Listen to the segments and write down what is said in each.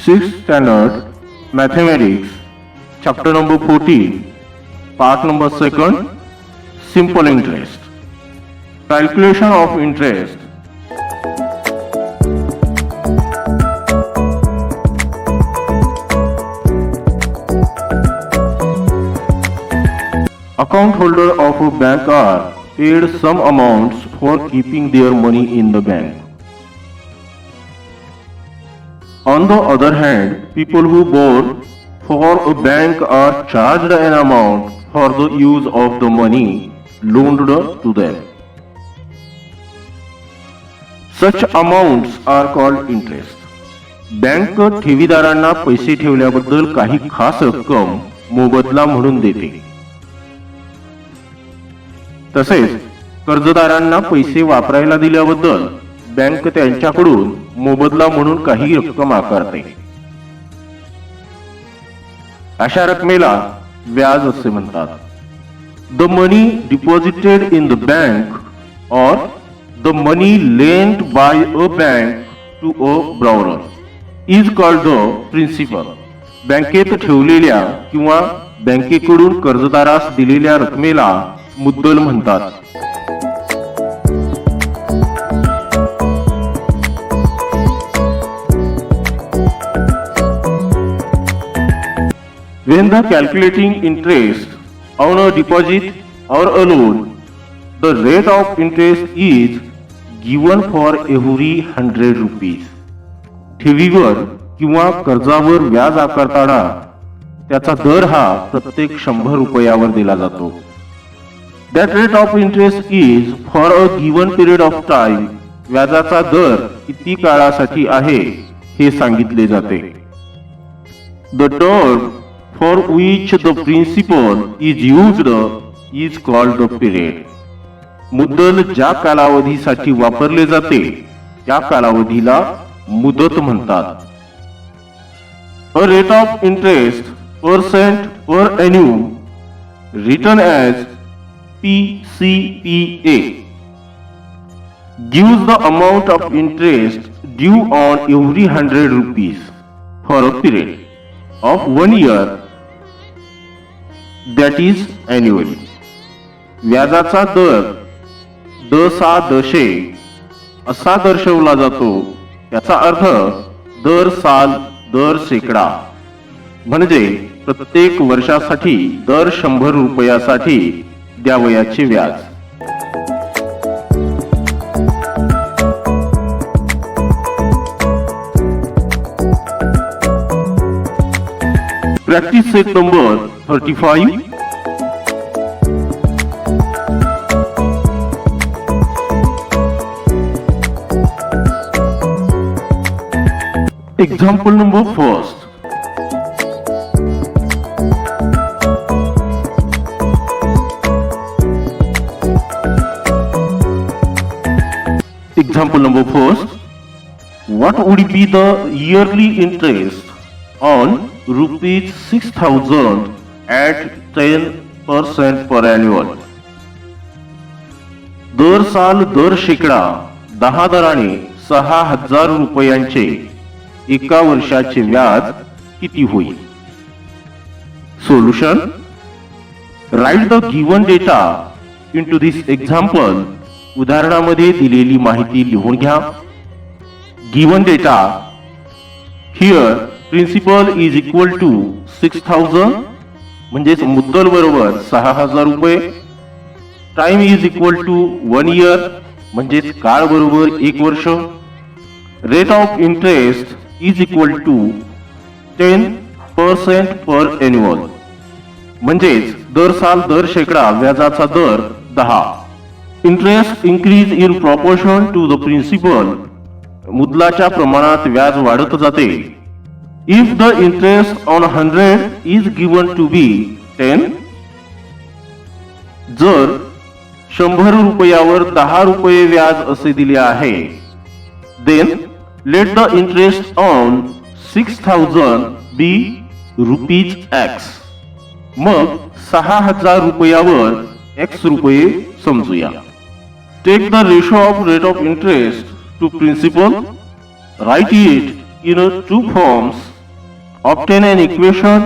6th Standard Mathematics, Chapter number 14, Part number 2, Simple Interest. Calculation of interest. Account holder of a bank are paid some amounts for keeping their money in the bank. On the other hand, people who borrow for a bank are charged an amount for the use of the money loaned to them. Such amounts are called interest. Bank ठेवीदारांना पैसे ठेवल्याबद्दल काही खास रक्कम मोबदला म्हणून देते. तसेच कर्जदारांना पैसे वापरायला दिल्याबद्दल बँक त्यांच्याकडून मोबदला म्हणून काही रक्कम आकारते. अशा रकमेला व्याज असे म्हणतात. The money deposited in the bank और the money lent by a bank to a borrower is called the principal. बँकेत ठेवलेल्या किंवा बँकेकडून कर्जदारास दिलेल्या रकमेला मुद्दल म्हणतात. When the calculating interest on a deposit or a loan, the rate of interest is given for every 100 rupees. ठेवीवर किंवा कर्जावर व्याज आकारताना त्याचा दर हा प्रत्येक 100 रुपयावर दिला जातो. That rate of interest is for a given period of time. व्याजाचा दर किती काळासाठी आहे हे सांगितले जाते. The term for which the principal is used is called the period. मुद्दल ज्या कालावधीसाठी वापरले जाते त्या कालावधीला मुदत म्हणतात. A rate of interest percent per annum written as PCPA gives the amount of interest due on every 100 rupees for a period of 1 year, that is annually. व्याजाचा दर दसा दशे असा दर्शवला जातो. याचा अर्थ दर साल दर शेकडा, म्हणजे प्रत्येक वर्षासाठी दर 100 रुपयासाठी द्यावयाचे व्याज. Practice set number 35. Example number first. Example number first. What would be the yearly interest on rupees 6,000 at 10% per annual? दर साल दर शेकडा 10 दराने 6,000 रुपयांचे एका वर्षाचे व्याज किती होईल? Solution. Write the given data into this example. उदाहरणामध्ये दिलेली माहिती लिहून घ्या. Given data here principal is equal to 6,000 म्हणजेच मुद्दल बरोबर 6,000 रुपये. Time is equal to 1 year म्हणजेच काळ बरोबर 1 वर्ष. Rate of interest is equal to 10% per annual म्हणजेच दर साल दर शेकडा व्याजाचा दर 10. Interest increase in proportion to the principal. मुद्दलाच्या प्रमाणात व्याज वाढत जाते. If the interest on 100 is given to be 10, जर 100 रुपयावर 10 रुपये व्याज असे दिले आहे, then let the interest on 6,000 be rupees X. मग 6,000 रुपयावर X रुपये समजूया. Take the ratio of rate of interest to principal. Write it in two forms obtain an equation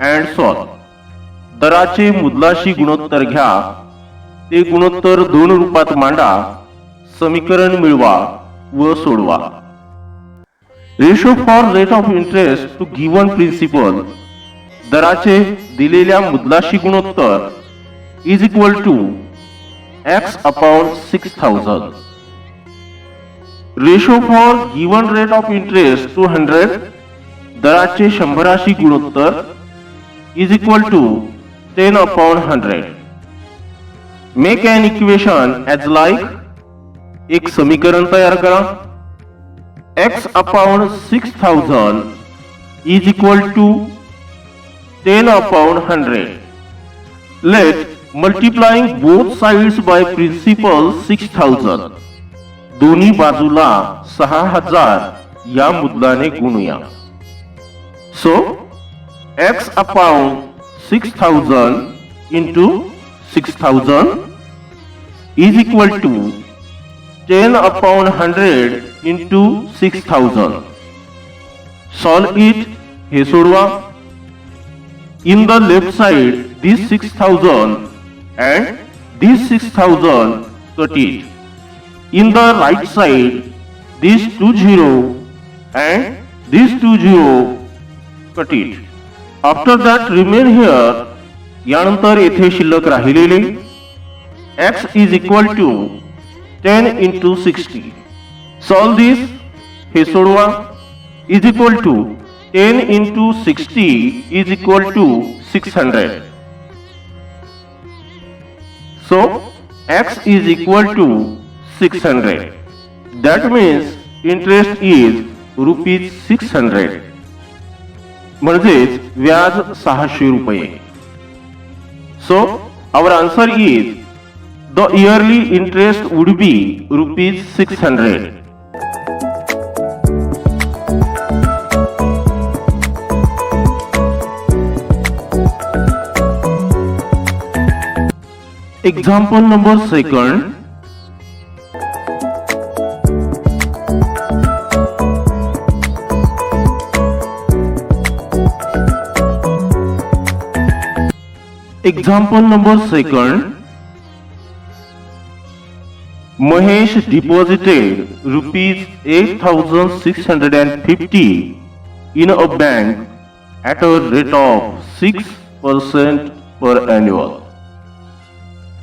and solve. दराचे मुद्दलाशी गुणोत्तर घ्या, ते गुणोत्तर दोन रूपात मांडा, समीकरण मिळवा व सोडवा. Ratio for rate of interest to given principal. दराचे दिलेल्या मुद्दलाशी गुणोत्तर is equal to x upon 6000. Ratio for given rate of interest to 100. दराचे शंभराशी गुणोत्तर is equal to 10 upon 100. Make an equation as like. एक समीकरण तयार करा. x upon 6000 is equal to 10 upon 100. Let multiplying both sides by principal 6000. दोन्ही बाजूला 6000 या मुद्दलाने गुणूया. So x upon 6000 into 6000 is equal to 10 upon 100 into 6000. Solve it. हे सोडवा. In the left side, this 6000 and this 6000 cut it. In the right side, this 20 and this 20 cut it. After that remain here. यानंतर येथे शिल्लक राहिलेले x is equal to 10 into 60. Solve this. हे सोडवा. Is equal to 10 into 60 is equal to 600. So x is equal to 600. That means interest is rupees 600. म्हणजेच व्याज 600 रुपये. So our answer is the yearly interest would be rupees 600. Example number 2. Example number 2. Mahesh deposited rupees 8650 in a bank at a rate of 6% per annual.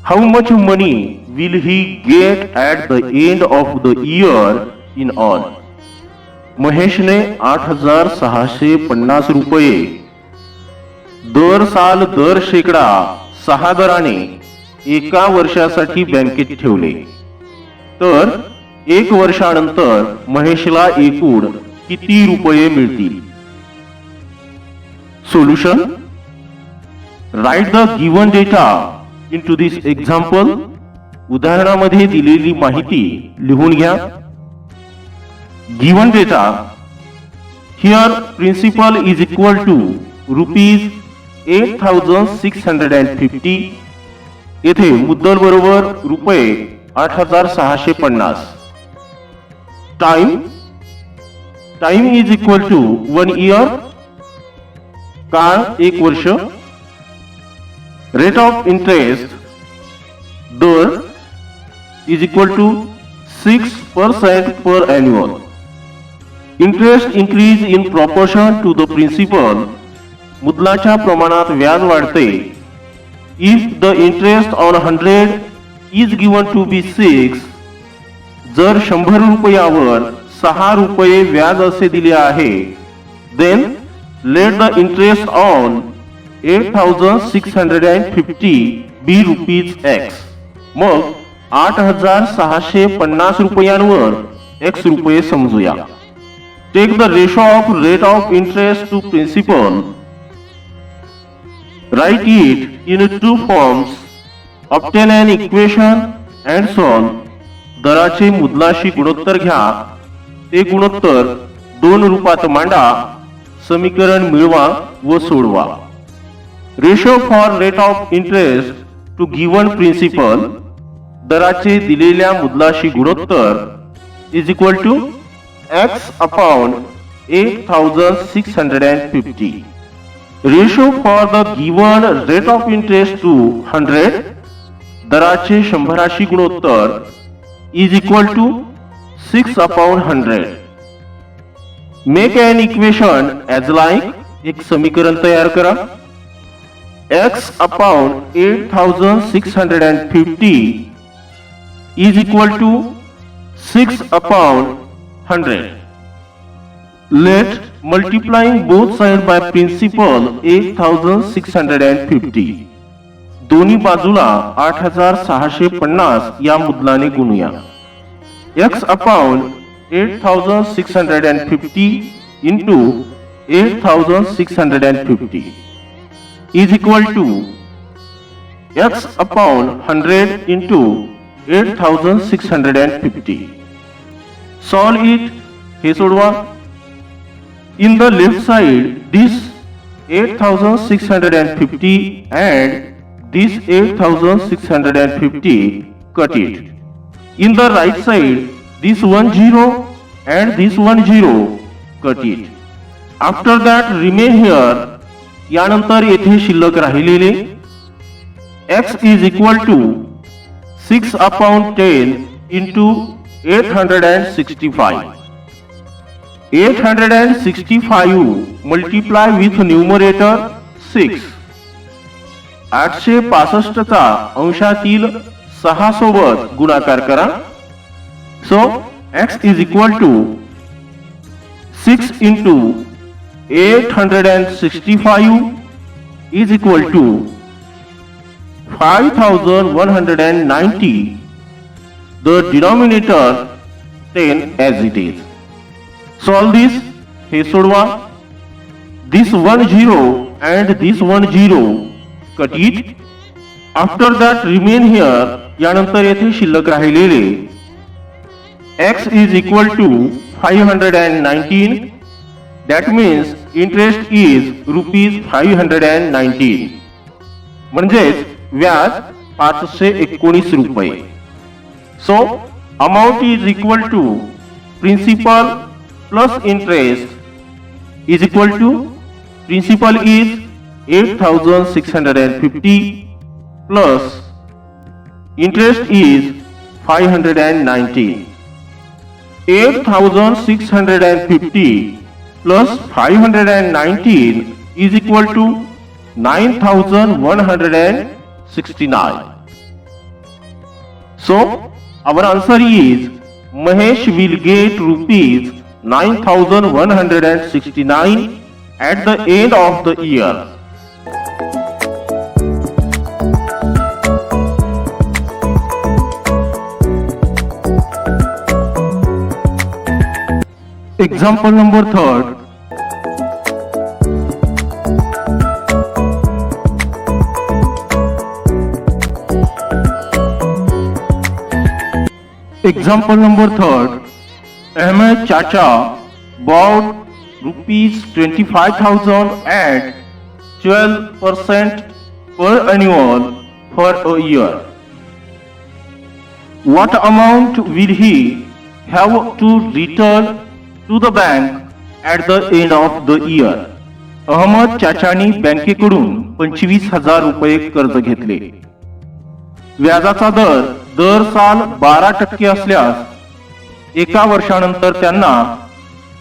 How much money will he get at the end of the year in all? महेशने 8650 रुपये दर साल दर शेकडा 6 दराने एका वर्षासाठी बँकेत ठेवले, तर एक वर्षानंतर महेशला एकूण किती रुपये मिळतील? Solution. Write the given data into this example. उदाहरणामध्ये दिलेली माहिती लिहून घ्या. Given data. Here principal is equal to rupees 8650. येथे मुद्दल बरोबर रुपये 8650. Time is equal to 1 year. काळ 1 वर्ष. Rate of interest दर is equal to 6% per annual. Interest increase in proportion to the principal. मुद्दलाच्या प्रमाणात व्याज वाढते. If the interest on 100 is given to be 6. जर 100 रुपयावर 6 रुपये व्याज असे दिले आहे, then let the interest on 8650 be rupees x. मग 8650 रुपयांवर x रुपये समजूया. Take the ratio of rate of interest to principal. Write it in two forms. Obtain an equation and solve. दराचे मुद्दलाशी गुणोत्तर घ्या, ते गुणोत्तर दोन रूपात मांडा, समीकरण मिळवा व सोडवा. Ratio for rate of interest to given principal. दराचे दिलेल्या मुद्दलाशी गुणोत्तर is equal to x upon 8,650. Ratio for the given rate of interest to 100, दराचे 100शी गुणोत्तर is equal to 6/100. Make an equation as like, एक समीकरण तयार करा. x/8,650 is equal to 6/100. Let multiplying both sides by principal 8,650. दोन्ही बाजूला 8,650 या मुद्दलाने गुणूया. x/8,650 into 8,650 is equal to x/100 into 8,650. Solve it. हे सोडवा. In the left side, this 8,650 and this 8,650, cut it. In the right side, this 10 and this 10, cut it. After that, remain here. यानंतर येथे शिल्लक राहिलेले x is equal to 6/10 into 865. 865 multiply with numerator 6. 865 चा अंशातील 6 सोबत गुणाकार करा. So x is equal to 6 into 865 is equal to 5,190. The denominator 10 as it is. Solve this. हे सोडवा. This 10 and this 10, cut it. After that, remain here. यानंतर येथे शिल्लक राहिलेले x is equal to 519. That means interest is ₹519. म्हणजेच व्याज 519 रुपये. So amount is equal to principal plus interest is equal to principal is 8,650 plus interest is 519. 8,650 plus 519 is equal to 9,169. So our answer is Mahesh will get ₹9,169 at the end of the year. Example number 3. Example number 3. Ahmed Chacha bought ₹25,000 at 12% per annual for a year. What amount will he have to return to the bank at the end of the year? Ahmad चाचानी बँकेकडून 25,000 रुपये कर्ज घेतले. व्याजाचा दर साल 12% असल्यास एका वर्षानंतर त्यांना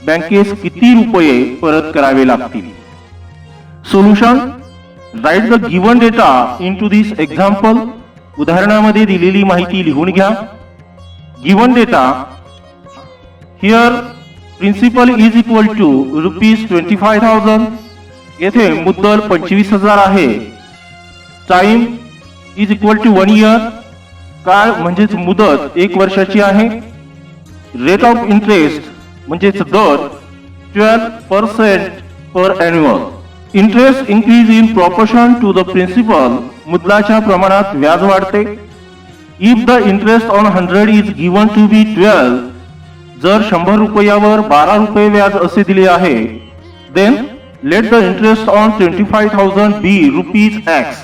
बँकेस किती रुपये परत करावे लागतील? Solution. Write the given data into this example. उदाहरणामध्ये दिलेली माहिती लिहून घ्या. Given data here principal is equal to ₹25,000. येथे मुद्दल 25,000 आहे. Time is equal to 1 year. काळ म्हणजेच मुदत 1 वर्षाची आहे. रेट ऑफ इंटरेस्ट म्हणजेच दर 12% per annual. Interest increase in proportion to the principal. मुद्दलाच्या प्रमाणात व्याज वाढते. If the interest on 100 is given to be 12, जर 100 रुपयावर 12 रुपये व्याज असे दिले आहे, then let the interest on 25,000 be ₹x.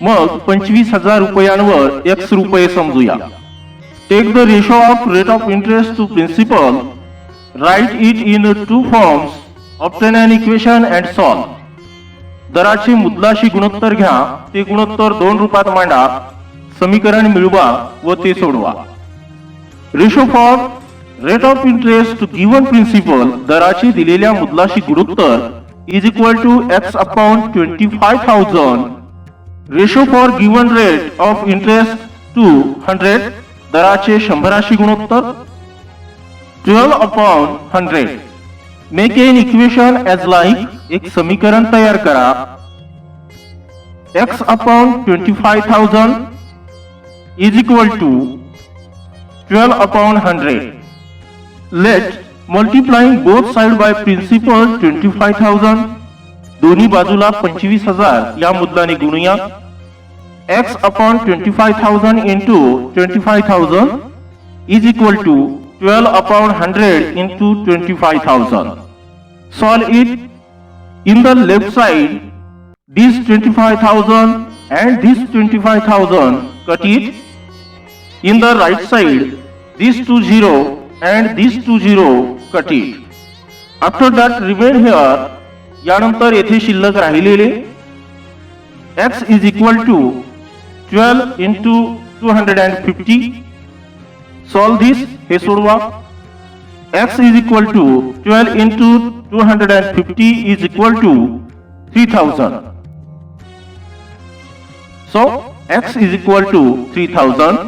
मग 25,000 रुपयांवर x रुपये समजूया. Take the ratio of rate of interest to principal Write it in two forms. Obtain an equation and solve. दराचे मुद्लाशी गुणोत्तर घ्या, ते गुणोत्तर दोन रूपात मांडा, समीकरण मिळवा व ते सोडवा. Ratio for rate of interest to given principal, दराचे दिलेल्या मुद्लाशी गुणोत्तर is equal to x upon 25,000. Ratio for given rate of interest to 100, दराचे 100शी गुणोत्तर 12 upon 100. Make an equation as like, एक समीकरण तयार करा. x upon 25,000 is equal to 12 upon 100. Let multiplying both side by principal 25,000, दोन्ही बाजूला 25,000 या मुद्दाने गुणूया. x upon 25,000 into 25,000 is equal to 12 upon 100 into 25,000. Solve it. In the left side, this 25,000 and this 25,000 cut it. In the right side, this 20 and this 20 cut it. After that remain here, यानंतर येथे शिल्लक राहिलेले x is equal to 12 into 250. Solve this, हे सोडवा. x is equal to 12 into 250 is equal to 3,000. So x is equal to 3,000.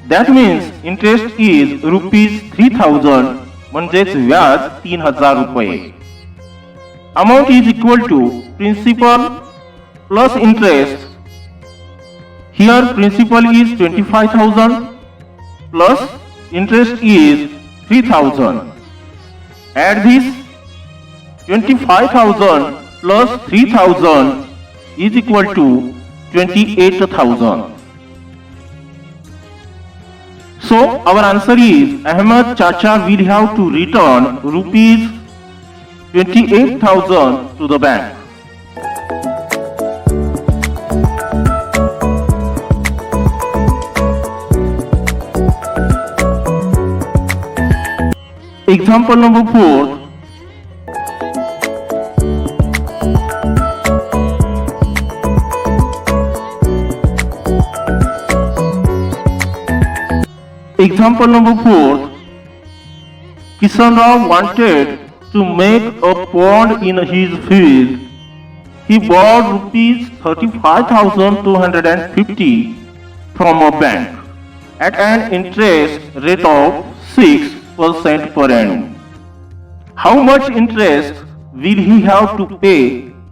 That means interest is rupees 3,000, म्हणजेच व्याज 3,000 रुपये. Amount is equal to principal plus interest. Here principal is 25,000 plus interest is 3,000. Add this. 25,000 plus 3,000 is equal to 28,000. So our answer is Ahmed Chacha will have to return rupees 28,000 to the bank. Example number 4. Example number 4. Kishan Rao wanted to make a pond in his field. He borrowed rupees 35,250 from a bank at an interest rate of 6% per annum. How much interest will he have to pay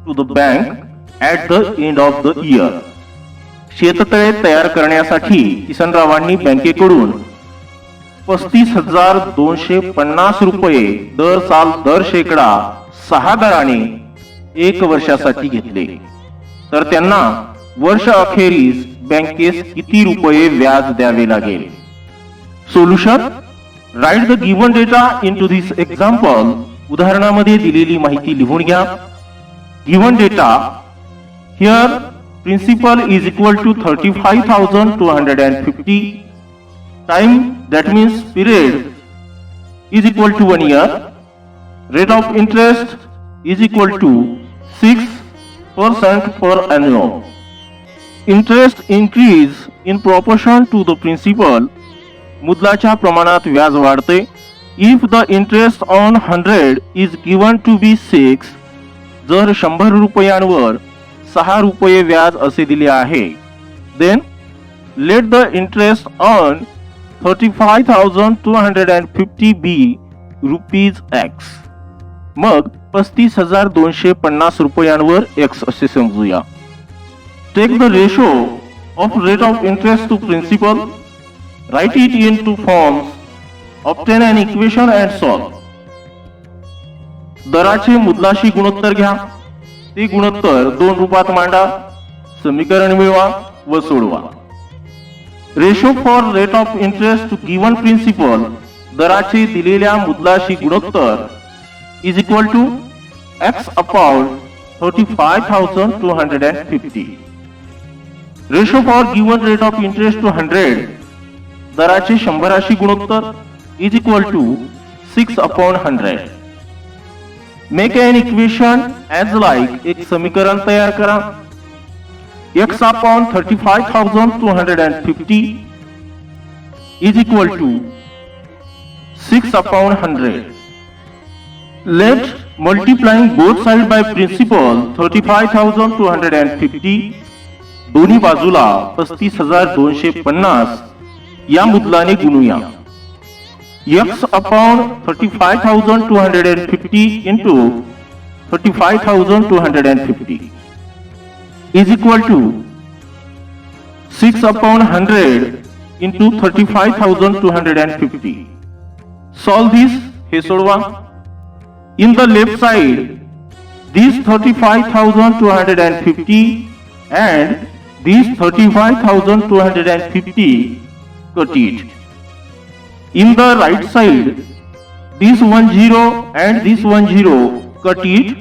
to the bank at the end of the year? शेततळे तयार करण्यासाठी किसनरावांनी बँकेकडून 35,250 रुपये दर साल दर शेकडा 6 दराने 1 वर्षासाठी घेतले. तर त्यांना वर्ष अखेरीस बँकेस किती रुपये व्याज द्यावे लागेल? Solution. Write the given data into this example. उदाहरणामध्ये दिलेली माहिती लिहून घ्या. Given data. Here principal is equal to 35,250. Time, that means period, is equal to 1 year. Rate of interest is equal to 6% per annum. Interest increase in proportion to the principal. मुद्दलाच्या प्रमाणात व्याज वाढते. If the interest on 100 is given to be 6, जर 100 रुपयांवर 6 रुपये व्याज असे दिले आहे, then let the interest on 35,250 be rupees x. मग 35,250 रुपयांवर x असे समजूया. Take the ratio of rate of interest to principal. Write it in two forms. Obtain an equation and solve. दराचे मुद्दलाशी गुणोत्तर घ्या, ते गुणोत्तर दोन रूपात मांडा, समीकरण मिळवा व सोडवा. Ratio for rate of interest to given principal, दराचे दिलेल्या मुद्दलाशी गुणोत्तर is equal to x upon 35,250. Ratio for given rate of interest to 100, दराचे 100शी गुणोत्तर is equal to 6 upon 100. Make an equation as like, एक समीकरण तयार करा. x upon 35,250 is equal to 6 upon 100. Let multiplying both sides by principal 35,250 दोन्ही बाजूला 35,250 या मुद्दलाने गुणूया. x upon 35,250 into 35,250 is equal to 6 upon 100 into 35,250. Solve this. हे सोडवा. In the left side, this 35,250 and this 35,250 cut it. In the right side, this 10 and this 10 cut it.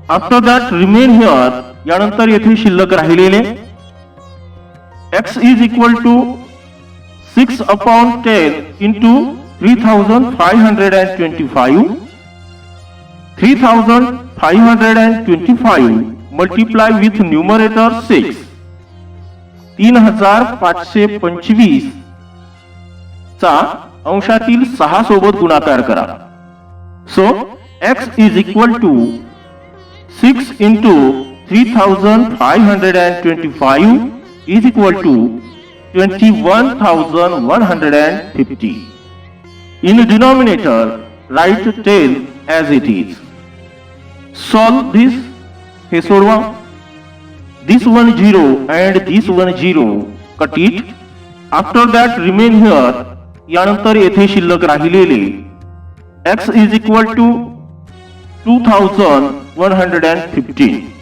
After that remain here. यानंतर येथे शिल्लक राहिलेले x is equal to 6 upon 10 into 3,525. 3,525 multiply with numerator 6. 3,525 चा अंशातील 6 सोबत गुणाकार करा. So x is equal to 6 into 3,525 is equal to 21,150. In denominator, write 10 as it is. Solve this. हे सोडवा. This 10 and this 10 cut it. After that remain here. यानंतर येथे शिल्लक राहिलेले x is equal to 2,115.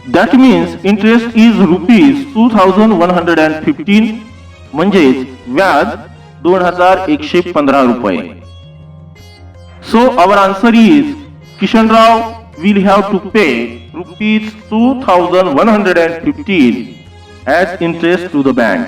That means interest is rupees 2,115 म्हणजेच व्याज 2,115 रुपये. So our answer is Kishan Rao will have to pay rupees 2,115 as interest to the bank.